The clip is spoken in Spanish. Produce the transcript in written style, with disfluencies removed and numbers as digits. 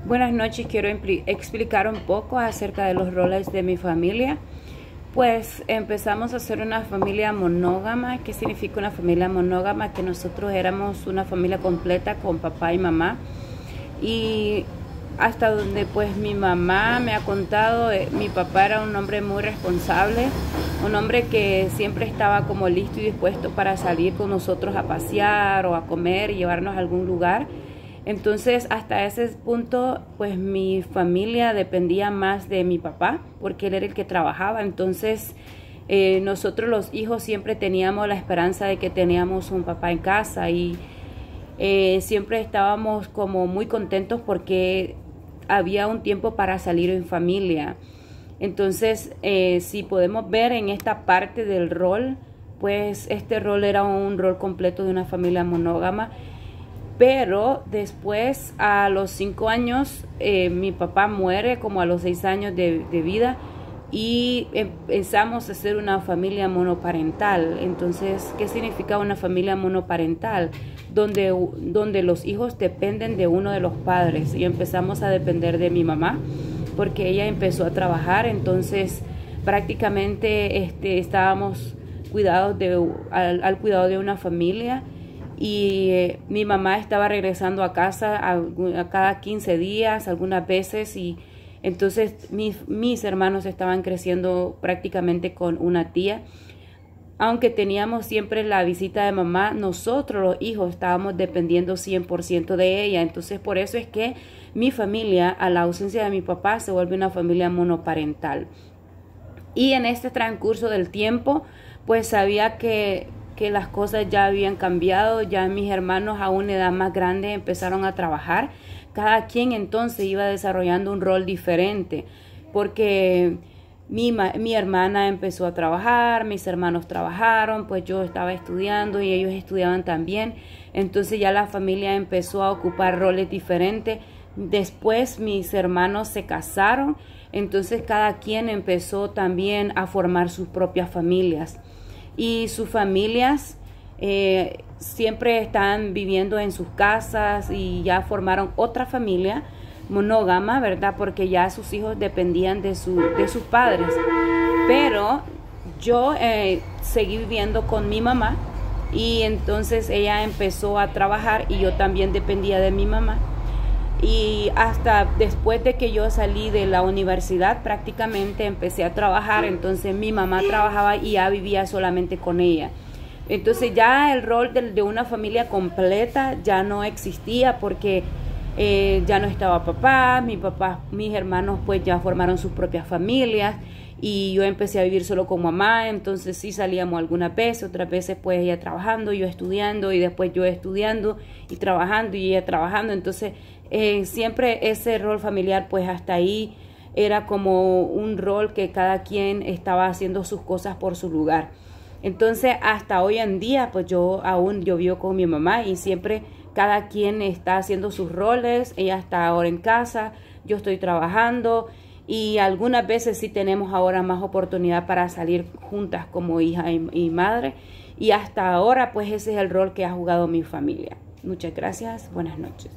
Buenas noches, quiero explicar un poco acerca de los roles de mi familia. Pues empezamos a ser una familia monógama. ¿Qué significa una familia monógama? Que nosotros éramos una familia completa con papá y mamá. Y hasta donde pues mi mamá me ha contado, mi papá era un hombre muy responsable, un hombre que siempre estaba como listo y dispuesto para salir con nosotros a pasear o a comer y llevarnos a algún lugar. Entonces hasta ese punto pues mi familia dependía más de mi papá porque él era el que trabajaba. Entonces nosotros los hijos siempre teníamos la esperanza de que teníamos un papá en casa y siempre estábamos como muy contentos porque había un tiempo para salir en familia. Entonces si podemos ver en esta parte del rol, pues este rol era un rol completo de una familia monógama. Pero después, a los 5 años, mi papá muere como a los 6 años de vida y empezamos a ser una familia monoparental. Entonces, ¿qué significa una familia monoparental? Donde los hijos dependen de uno de los padres, y empezamos a depender de mi mamá porque ella empezó a trabajar. Entonces, prácticamente estábamos al cuidado de una familia. Y mi mamá estaba regresando a casa a cada 15 días, algunas veces, y entonces mis hermanos estaban creciendo prácticamente con una tía. Aunque teníamos siempre la visita de mamá, nosotros los hijos estábamos dependiendo 100% de ella. Entonces por eso es que mi familia, a la ausencia de mi papá, se vuelve una familia monoparental. Y en este transcurso del tiempo, pues sabía que las cosas ya habían cambiado. Ya mis hermanos a una edad más grande empezaron a trabajar. Cada quien entonces iba desarrollando un rol diferente, porque mi hermana empezó a trabajar, mis hermanos trabajaron, pues yo estaba estudiando y ellos estudiaban también. Entonces ya la familia empezó a ocupar roles diferentes. Después mis hermanos se casaron, entonces cada quien empezó también a formar sus propias familias. Y sus familias siempre están viviendo en sus casas y ya formaron otra familia monógama, ¿verdad? Porque ya sus hijos dependían de sus padres. Pero yo seguí viviendo con mi mamá y entonces ella empezó a trabajar y yo también dependía de mi mamá. Y hasta después de que yo salí de la universidad prácticamente empecé a trabajar. Entonces mi mamá trabajaba y ya vivía solamente con ella. Entonces ya el rol de una familia completa ya no existía porque ya no estaba papá, mis hermanos pues ya formaron sus propias familias y yo empecé a vivir solo con mamá. Entonces sí salíamos algunas veces, otras veces pues ella trabajando, yo estudiando, y después yo estudiando y trabajando y ella trabajando. Entonces siempre ese rol familiar pues hasta ahí era como un rol que cada quien estaba haciendo sus cosas por su lugar. Entonces hasta hoy en día pues yo vivo con mi mamá y siempre cada quien está haciendo sus roles. Ella está ahora en casa, yo estoy trabajando y algunas veces sí tenemos ahora más oportunidad para salir juntas como hija y madre. Y hasta ahora pues ese es el rol que ha jugado mi familia. Muchas gracias, buenas noches.